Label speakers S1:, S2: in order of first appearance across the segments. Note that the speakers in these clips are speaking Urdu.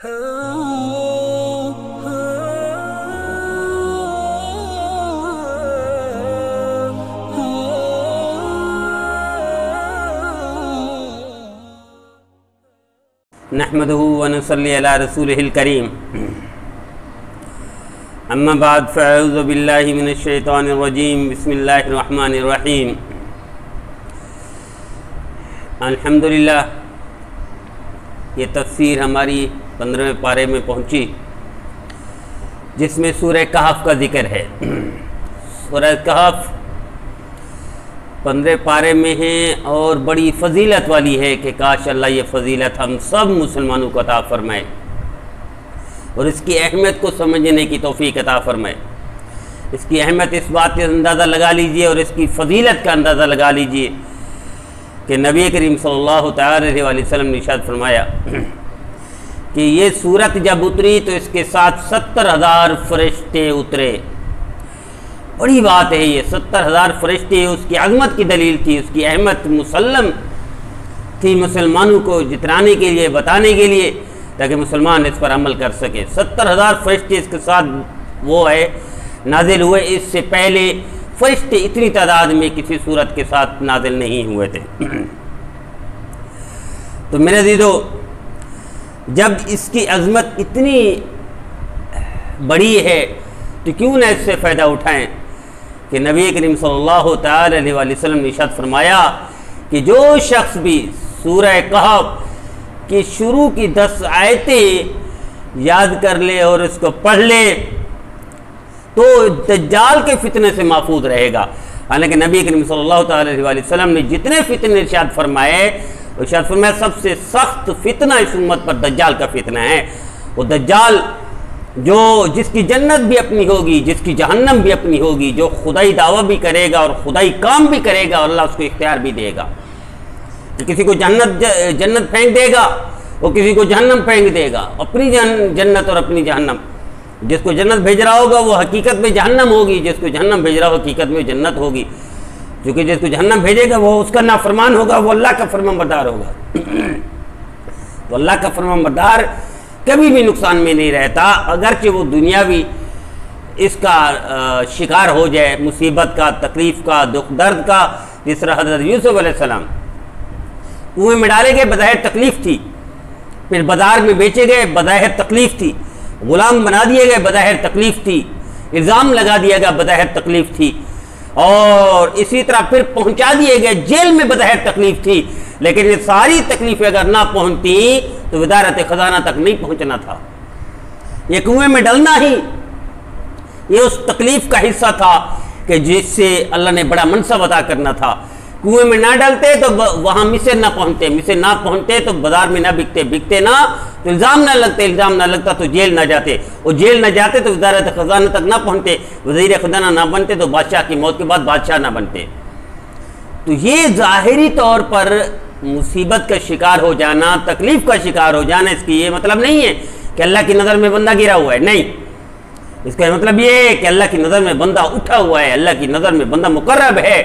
S1: نحمده ونصلي على رسوله الكريم اما بعد فاعوذ بالله من الشیطان الرجیم بسم اللہ الرحمن الرحیم الحمدللہ یہ تفسیر ہماری 15ویں پارے میں پہنچی جس میں سورہ کہف کا ذکر ہے۔ سورہ کہف 15 پارے میں ہیں اور بڑی فضیلت والی ہے کہ کاش اللہ یہ فضیلت ہم سب مسلمانوں کو عطا فرمائے اور اس کی اہمیت کو سمجھنے کی توفیق عطا فرمائے۔ اس کی اہمیت اس بات کا اندازہ لگا لیجئے اور اس کی فضیلت کا اندازہ لگا لیجئے کہ نبی کریم صلی اللہ تعالی علیہ وسلم نے ارشاد فرمایا کہ یہ سورت جب اتری تو اس کے ساتھ 70,000 فرشتے اترے۔ بڑی بات ہے یہ، 70,000 فرشتے، اس کی عظمت کی دلیل تھی، اس کی اہمیت مسلم تھی مسلمانوں کو جترانے کے لیے، بتانے کے لیے، تاکہ مسلمان اس پر عمل کر سکے۔ 70,000 فرشتے اس کے ساتھ وہ ہے نازل ہوئے، اس سے پہلے فرشتے اتنی تعداد میں کسی صورت کے ساتھ نازل نہیں ہوئے تھے۔ تو میرے عزیزو، جب اس کی عظمت اتنی بڑی ہے تو کیوں نہ اس سے فائدہ اٹھائیں کہ نبی کریم صلی اللہ تعالی علیہ وسلم نے ارشاد فرمایا کہ جو شخص بھی سورہ کہف کی شروع کی 10 آیتیں یاد کر لے اور اس کو پڑھ لے تو دجال کے فتنے سے محفوظ رہے گا۔ حالانکہ نبی کریم صلی اللہ تعالی علیہ وسلم نے جتنے فتنے ارشاد فرمایا سب سے سخت فتنہ اس امت پر دجال کا فتنہ ہے۔ وہ دجال جس کی جنت بھی اپنی ہوگی، جس کی جہنم بھی اپنی ہوگی، جو خدائی دعویٰ بھی کرے گا اور خدائی کام بھی کرے گا اور اللہ اس کو اختیار بھی دے گا۔ کسی کو جنت پھینک دے گا، وہ کسی کو جہنم پھینک دے گا، اپنی جنت اور اپنی جہنم۔ جس کو جنت بھیج رہا ہوگا وہ حقیقت میں جہنم ہوگی، جس کو جہنم بھیج رہا ہو حقیقت میں جنت ہوگی، کیونکہ جس کو جہنم بھیجے گا وہ اس کا نافرمان ہوگا، وہ اللہ کا فرمان بردار ہوگا۔ تو اللہ کا فرمان بردار کبھی بھی نقصان میں نہیں رہتا، اگرچہ وہ دنیاوی اس کا شکار ہو جائے، مصیبت کا، تکلیف کا، دکھ درد کا۔ جس طرح حضرت یوسف علیہ السلام کنویں میں ڈالے گئے، بظاہر تکلیف تھی، پھر بازار میں بیچے گئے، بظاہر تکلیف تھی، غلام بنا دیے گئے، بظاہر تکلیف تھی، الزام لگا دیا گیا، بظاہر تکلیف تھی، اور اسی طرح پھر پہنچا دیے گئے جیل میں، بظاہر تکلیف تھی۔ لیکن یہ ساری تکلیفیں اگر نہ پہنچتی تو وزارت خزانہ تک نہیں پہنچنا تھا۔ یہ کنویں میں ڈلنا ہی یہ اس تکلیف کا حصہ تھا کہ جس سے اللہ نے بڑا منصب عطا کرنا تھا۔ کنویں میں نہ ڈلتے تو وہاں مصر نہ پہنچتے تو بازار میں نہ بکتے نہ تو الزام نہ لگتا تو جیل نہ جاتے، اور جیل نہ جاتے تو وزارت خزانہ تک نہ پہنچتے، وزیر خزانہ نہ بنتے تو بادشاہ کی موت کے بعد بادشاہ نہ بنتے۔ تو یہ ظاہری طور پر مصیبت کا شکار ہو جانا، تکلیف کا شکار ہو جانا، اس کی یہ مطلب نہیں ہے کہ اللہ کی نظر میں بندہ گرا ہوا ہے، نہیں، اس کا مطلب یہ ہے کہ اللہ کی نظر میں بندہ اٹھا ہوا ہے، اللہ کی نظر میں بندہ مقرب ہے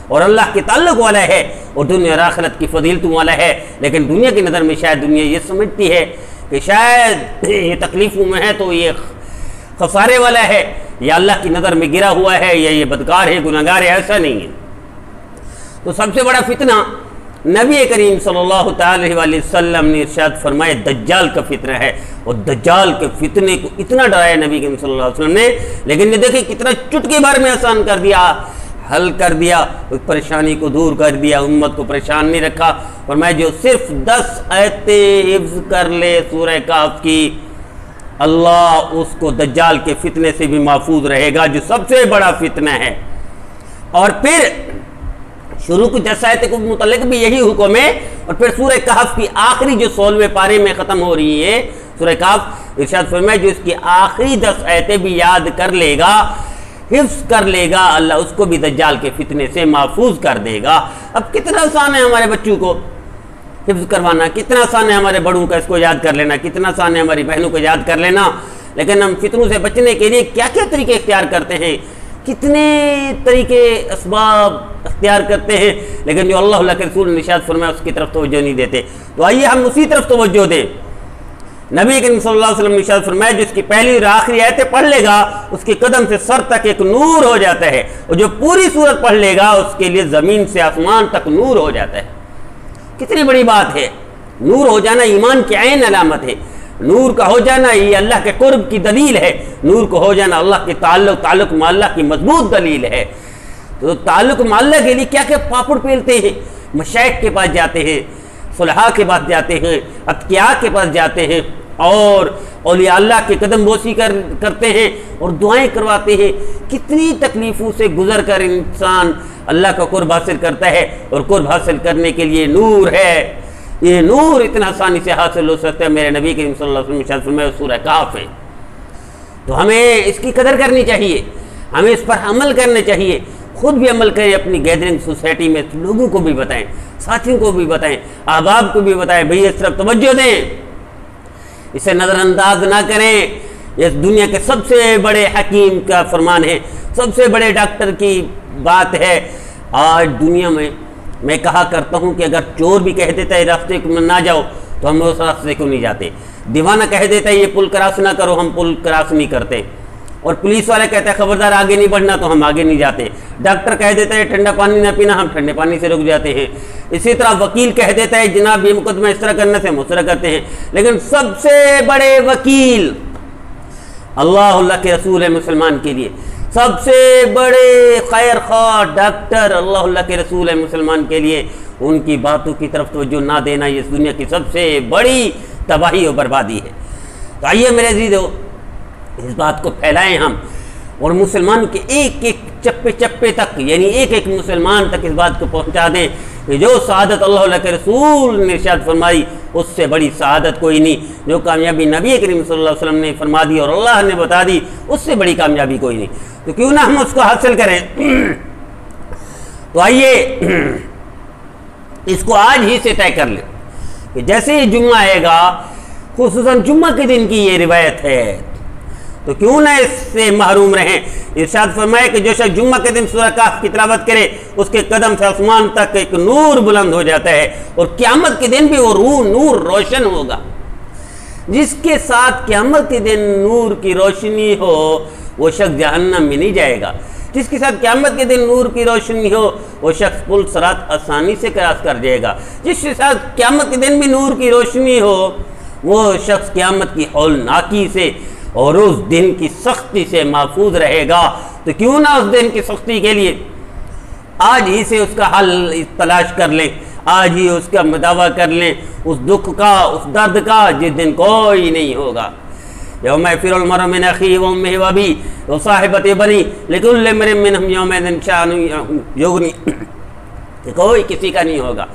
S1: اور اللہ کے تعلق والا ہے اور دنیا اور آخرت کی فضیلتوں والا ہے۔ لیکن دنیا کی نظر میں شاید دنیا یہ سمجھتی ہے کہ شاید یہ تکلیفوں میں ہے تو یہ خسارے والا ہے، یا اللہ کی نظر میں گرا ہوا ہے، یا یہ بدکار ہے، گناہگار ہے، ایسا نہیں ہے۔ تو سب سے بڑا فتنہ نبی کریم صلی اللہ تعالی علیہ وسلم نے ارشاد فرمایا دجال کا فتنہ ہے، اور دجال کے فتنے کو اتنا ڈرایا نبی کریم صلی اللہ علیہ وسلم نے، لیکن یہ دیکھیں کتنا چٹکی بھر میں آسان کر دیا، حل کر دیا، اس پریشانی کو دور کر دیا، امت کو پریشان نہیں رکھا۔ فرمایا جو صرف 10 آیتیں حفظ کر لے سورہ کہف کی، اللہ اس کو دجال کے فتنے سے بھی محفوظ رہے گا، جو سب سے بڑا فتنہ ہے۔ اور پھر شروع کی 10 آیتیں کو متعلق بھی یہی حکم ہے، اور پھر سورہ کہف کی آخری جو 16ویں پارے میں ختم ہو رہی ہے سورہ کہف، ارشاد فرمایا جو اس کی آخری 10 آیتیں بھی یاد کر لے گا، حفظ کر لے گا، اللہ اس کو بھی دجال کے فتنے سے محفوظ کر دے گا۔ اب کتنا آسان ہے ہمارے بچوں کو حفظ کروانا، کتنا آسان ہے ہمارے بڑوں کا اس کو یاد کر لینا، کتنا آسان ہے ہماری بہنوں کو یاد کر لینا، لیکن ہم فتنوں سے بچنے کے لیے کیا کیا طریقے اختیار کرتے ہیں، کتنے طریقے اسباب اختیار کرتے ہیں، لیکن جو اللہ کے رسول نے ارشاد فرمایا اس کی طرف توجہ نہیں دیتے۔ تو آئیے ہم اسی طرف توجہ دیں نبی کریم صلی اللہ علیہ وسلم نے ارشاد فرمایا جس کی پہلی اور آخری آیتیں پڑھ لے گا اس کے قدم سے سر تک ایک نور ہو جاتا ہے، اور جو پوری سورت پڑھ لے گا اس کے لیے زمین سے آسمان تک نور ہو جاتا ہے۔ کتنی بڑی بات ہے! نور ہو جانا ایمان کی عین علامت ہے، نور کا ہو جانا یہ اللہ کے قرب کی دلیل ہے، نور کو ہو جانا اللہ کے تعلق مع اللہ کی مضبوط دلیل ہے۔ تو تعلق مع اللہ کے لیے کیا کیا پاپڑ پیلتے ہیں، مشائخ کے پاس جاتے ہیں، صلحاء کے پاس جاتے ہیں، اتقیاء کے پاس جاتے ہیں، اور اولیاء اللہ کے قدم بوسی کرتے ہیں اور دعائیں کرواتے ہیں۔ کتنی تکلیفوں سے گزر کر انسان اللہ کا قرب حاصل کرتا ہے، اور قرب حاصل کرنے کے لیے نور ہے۔ یہ نور اتنا آسانی سے حاصل ہو سکتا ہے، میرے نبی کریم صلی اللہ علیہ وسلم ارشاد فرمایا سورہ کہف ہے۔ تو ہمیں اس کی قدر کرنی چاہیے، ہمیں اس پر عمل کرنا چاہیے، خود بھی عمل کریں، اپنی گیدرنگ سوسائٹی میں لوگوں کو بھی بتائیں، ساتھیوں کو بھی بتائیں، احباب کو بھی بتائیں، بھئی اس طرف توجہ دیں، اسے نظر انداز نہ کریں۔ یہ دنیا کے سب سے بڑے حکیم کا فرمان ہے، سب سے بڑے ڈاکٹر کی بات ہے۔ آج دنیا میں کہا کرتا ہوں کہ اگر چور بھی کہہ دیتا ہے راستے کو نہ جاؤ تو ہم اس راستے کو نہیں جاتے، دیوانہ کہہ دیتا ہے یہ پل کراس نہ کرو، ہم پل کراس نہیں کرتے، اور پولیس والا کہتا ہے خبردار آگے نہیں بڑھنا تو ہم آگے نہیں جاتے، ڈاکٹر کہہ دیتا ہے ٹھنڈا پانی نہ پینا، ہم ٹھنڈے پانی سے رک جاتے ہیں، اسی طرح وکیل کہہ دیتا ہے جناب یہ مقدمہ اس طرح کرنے سے ہم اس طرح کرتے ہیں۔ لیکن سب سے بڑے وکیل اللہ کے رسول ہے مسلمان کے لیے، سب سے بڑے خیر خواہ ڈاکٹر اللہ کے رسول ہے مسلمان کے لیے، ان کی باتوں کی طرف توجہ نہ دینا یہ اس دنیا کی سب سے بڑی تباہی اور بربادی ہے۔ تو آئیے میرے عزیزو اس بات کو پھیلائیں ہم، اور مسلمان کے ایک ایک چپے چپے تک، یعنی ایک ایک مسلمان تک اس بات کو پہنچا دیں کہ جو سعادت اللہ کے رسول نے ارشاد فرمائی اس سے بڑی سعادت کوئی نہیں، جو کامیابی نبی کریم صلی اللہ علیہ وسلم نے فرما دی اور اللہ نے بتا دی اس سے بڑی کامیابی کوئی نہیں، تو کیوں نہ ہم اس کو حاصل کریں۔ تو آئیے اس کو آج ہی سے طے کر لیں کہ جیسے ہی جمعہ آئے گا، خصوصاً جمعہ کے دن کی یہ روایت ہے، تو کیوں نہ اس سے محروم رہیں۔ ارشاد فرمائے کہ جو شخص جمعہ کے دن سورہ کہف کی تلاوت کرے اس کے قدم سے آسمان تک ایک نور بلند ہو جاتا ہے، اور قیامت کے دن بھی وہ نور روشن ہوگا۔ جس کے ساتھ قیامت کے دن نور کی روشنی ہو وہ شخص جہنم میں نہیں جائے گا، جس کے ساتھ قیامت کے دن نور کی روشنی ہو وہ شخص پل صراط آسانی سے کراس کر جائے گا، جس کے ساتھ قیامت کے دن بھی نور کی روشنی ہو وہ شخص قیامت کی ہولناکی سے اور اس دن کی سختی سے محفوظ رہے گا۔ تو کیوں نہ اس دن کی سختی کے لیے آج ہی سے اس کا حل تلاش کر لیں، آج ہی اس کا مداوع کر لیں، اس دکھ کا، اس درد کا جس دن کوئی نہیں ہوگا۔ یوم یفر المرء من اخیہ وامہ وابیہ وصاحبتہ بنیہ لکل امرئ منہم یومئذ شأن یغنیہ، کہ کوئی کسی کا نہیں ہوگا،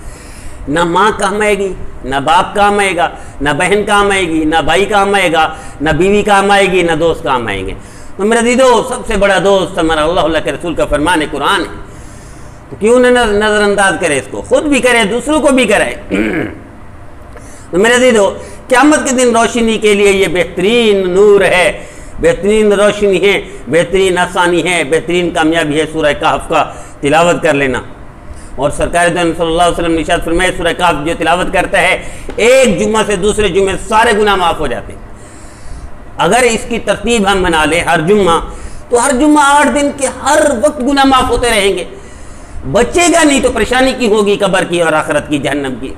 S1: نہ ماں کام آئے گی، نہ باپ کام آئے گا، نہ بہن کام آئے گی، نہ بھائی کام آئے گا، نہ بیوی کام آئے گی، نہ دوست کام آئیں گے۔ تو میرے عزیزو سب سے بڑا دوست ہمارا اللہ کے رسول کا فرمان قرآن ہے، تو کیوں نہ نظر انداز کرے اس کو، خود بھی کرے دوسروں کو بھی کرے۔ تو میرے عزیزو قیامت کے دن روشنی کے لیے یہ بہترین نور ہے، بہترین روشنی ہے، بہترین آسانی ہے، بہترین کامیابی ہے سورہ کہف کا تلاوت کر لینا۔ اور سرکار دو عالم صلی اللہ علیہ وسلم نے ارشاد فرمایا سورہ کہف جو تلاوت کرتا ہے ایک جمعہ سے دوسرے جمعے سارے گناہ معاف ہو جاتے ہیں۔ اگر اس کی ترتیب ہم بنا لیں ہر جمعہ، تو ہر جمعہ 8 دن کے ہر وقت گناہ معاف ہوتے رہیں گے، بچے گا نہیں تو پریشانی کی ہوگی قبر کی اور آخرت کی، جہنم کی۔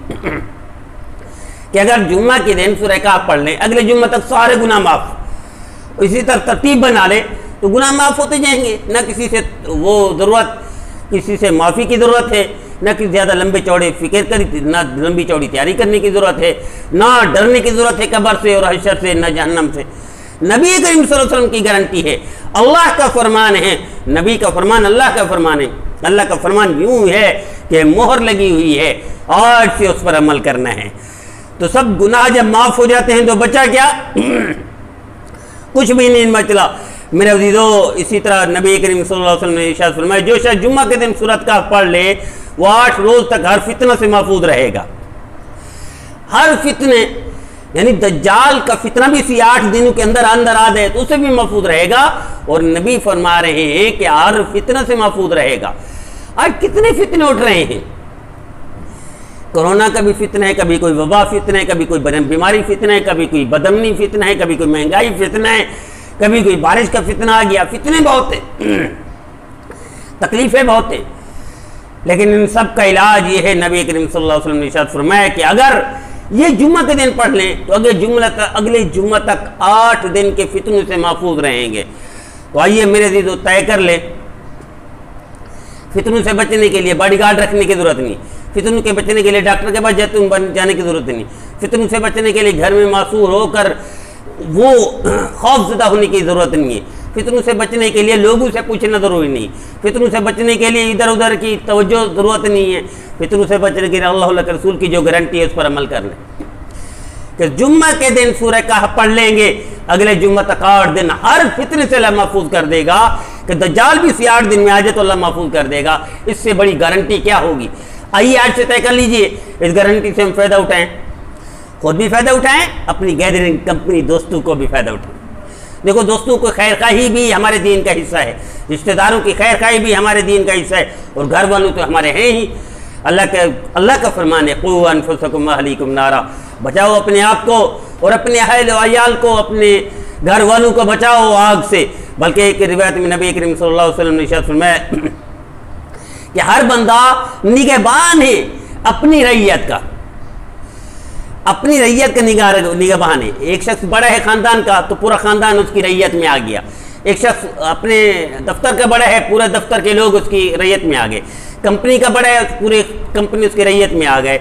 S1: کہ اگر جمعہ کے دن سورہ کہف پڑھ لیں اگلے جمعہ تک سارے گناہ معاف، اسی طرح ترتیب بنا لیں تو گناہ معاف ہوتے جائیں گے، نہ کسی سے وہ ضرورت، کسی سے معافی کی ضرورت ہے، نہ کسی زیادہ لمبے چوڑے فکر کری، نہ لمبی چوڑی تیاری کرنے کی ضرورت ہے، نہ ڈرنے کی ضرورت ہے قبر سے اور حشر سے، نہ جہنم سے۔ نبی کریم صلی اللہ علیہ وسلم کی گارنٹی ہے، اللہ کا فرمان ہے، نبی کا فرمان اللہ کا فرمان ہے، اللہ کا فرمان یوں ہے کہ مہر لگی ہوئی ہے، آج سے اس پر عمل کرنا ہے۔ تو سب گناہ جب معاف ہو جاتے ہیں تو بچا کیا؟ کچھ بھی نہیں بچلا۔ میرے عزیزو اسی طرح نبی کریم صلی اللہ علیہ وسلم نے ارشاد فرمایا جو شخص جمعہ کے دن سورۃ کہف پڑھ لے وہ 8 روز تک ہر فتنہ سے محفوظ رہے گا۔ ہر فتنے یعنی دجال کا فتنہ بھی اسی 8 دنوں کے اندر آ جائے تو اسے بھی محفوظ رہے گا، اور نبی فرما رہے ہیں کہ ہر فتنہ سے محفوظ رہے گا۔ آج کتنے فتنے اٹھ رہے ہیں، کورونا کا بھی فتنہ ہے، کبھی کوئی وبا فتنہ ہے، کبھی کوئی بیماری فتنہ ہے، کبھی کوئی بدامنی فتنہ ہے، کبھی کوئی مہنگائی فتنہ ہے، کبھی کوئی بارش کا فتنہ آ گیا، فتنے بہت ہیں، تکلیفیں بہت ہیں، لیکن ان سب کا علاج یہ ہے، نبی کریم صلی اللہ علیہ وسلم نے ارشاد فرمایا کہ اگر یہ جمعہ کے دن پڑھ لیں تو اگلے جمعہ تک 8 دن کے فتنوں سے محفوظ رہیں گے۔ تو آئیے میرے عزیزو طے کر لیں، فتنوں سے بچنے کے لیے باڈی گارڈ رکھنے کی ضرورت نہیں، فتنوں کے بچنے کے لیے ڈاکٹر کے پاس جانے کی ضرورت نہیں، فتنوں سے بچنے کے لیے گھر میں معصور ہو کر وہ خوف زدہ ہونے کی ضرورت نہیں ہے، فتنوں سے بچنے کے لیے لوگوں سے پوچھنا ضروری نہیں، فتنوں سے بچنے کے لیے ادھر ادھر کی توجہ ضرورت نہیں ہے، فتنوں سے بچنے کے لیے اللہ کے رسول کی جو گارنٹی ہے اس پر عمل کر لیں کہ جمعہ کے دن سورہ کہف پڑھ لیں گے، اگلے جمعہ تک 8 دن ہر فتنے سے اللہ محفوظ کر دے گا، کہ دجال بھی اسی 8 دن میں آ جائے تو اللہ محفوظ کر دے گا۔ اس سے بڑی گارنٹی کیا ہوگی؟ آئیے آج سے طے کر لیجئے، اس گارنٹی سے ہم فائدہ اٹھائیں، خود بھی فائدہ اٹھائیں، اپنی گیدرنگ کمپنی دوستوں کو بھی فائدہ اٹھائیں۔ دیکھو دوستوں کو خیر خواہی بھی ہمارے دین کا حصہ ہے، رشتہ داروں کی خیر خواہی بھی ہمارے دین کا حصہ ہے، اور گھر والوں تو ہمارے ہیں ہی۔ اللہ کا فرمان ہے قوا انفسکم واہلیکم نارا، بچاؤ اپنے آپ کو اور اپنے اہل و عیال کو، اپنے گھر والوں کو بچاؤ آگ سے۔ بلکہ ایک روایت میں نبی کریم صلی اللہ علیہ وسلم نے ارشاد فرمایا کہ ہر بندہ نگہبان ہے اپنی رعیت کا، اپنی رعیت کا نگہبان ہے۔ ایک شخص بڑا ہے خاندان کا تو پورا خاندان اس کی رعیت میں آ گیا، ایک شخص اپنے دفتر کا بڑا ہے، پورے دفتر کے لوگ اس کی رعیت میں آ گئے، کمپنی کا بڑا ہے، پورے کمپنی اس کی رعیت میں آ گئے۔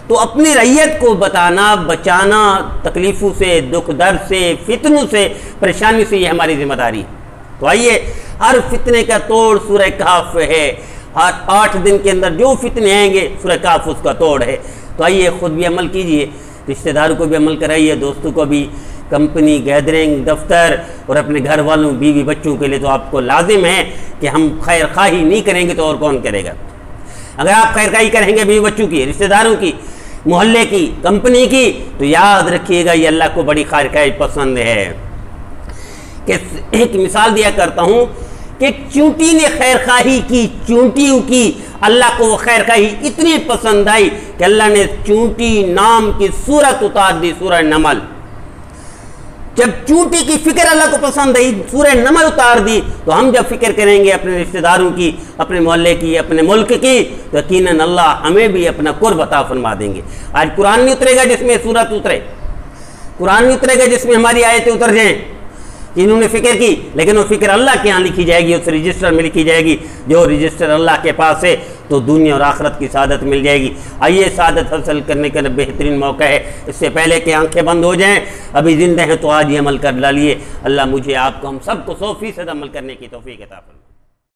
S1: تو اپنی رعیت کو بتانا، بچانا تکلیفوں سے، دکھ درد سے، فتنوں سے، پریشانی سے، یہ ہماری ذمہ داری ہے۔ تو آئیے ہر فتنے کا توڑ سورہ کہف ہے، ہر 8 دن کے اندر جو فتنے آئیں گے سورہ کہف اس کا توڑ ہے۔ تو آئیے خود بھی عمل کیجئے، رشتہ داروں کو بھی عمل کرائیے، دوستوں کو بھی، کمپنی، گیدرنگ، دفتر اور اپنے گھر والوں، بیوی بچوں کے لیے تو آپ کو لازم ہے کہ ہم خیر خواہی نہیں کریں گے تو اور کون کرے گا؟ اگر آپ خیر خواہی کریں گے بیوی بچوں کی، رشتہ داروں کی، محلے کی، کمپنی کی، تو یاد رکھیے گا یہ اللہ کو بڑی خیر خواہی پسند ہے۔ کہ ایک مثال دیا کرتا ہوں کہ چونٹی نے خیر خواہی کی، چونٹیوں کی، اللہ کو وہ خیر خواہی اتنی پسند آئی کہ اللہ نے چونٹی نام کی سورت اتار دی، سورہ نمل۔ جب چونٹی کی فکر اللہ کو پسند آئی، سورہ نمل اتار دی، تو ہم جب فکر کریں گے اپنے رشتہ داروں کی، اپنے محلے کی، اپنے ملک کی، تو یقیناً اللہ ہمیں بھی اپنا قرب عطا فرما دیں گے۔ آج قرآن نہیں اترے گا جس میں سورت اترے، قرآن نہیں اترے گا جس میں ہماری آیتیں اتر جائیں، جنہوں نے فکر کی، لیکن وہ فکر اللہ کے ہاں لکھی جائے گی، اس رجسٹر میں لکھی جائے گی، جو رجسٹر اللہ کے پاس ہے، تو دنیا اور آخرت کی سعادت مل جائے گی۔ آئیے سعادت حاصل کرنے کا بہترین موقع ہے، اس سے پہلے کہ آنکھیں بند ہو جائیں، ابھی زندہ ہیں تو آج ہی عمل کر ڈالیے۔ اللہ مجھے، آپ کو، ہم سب کو 100% عمل کرنے کی توفیق عطا فرمائے۔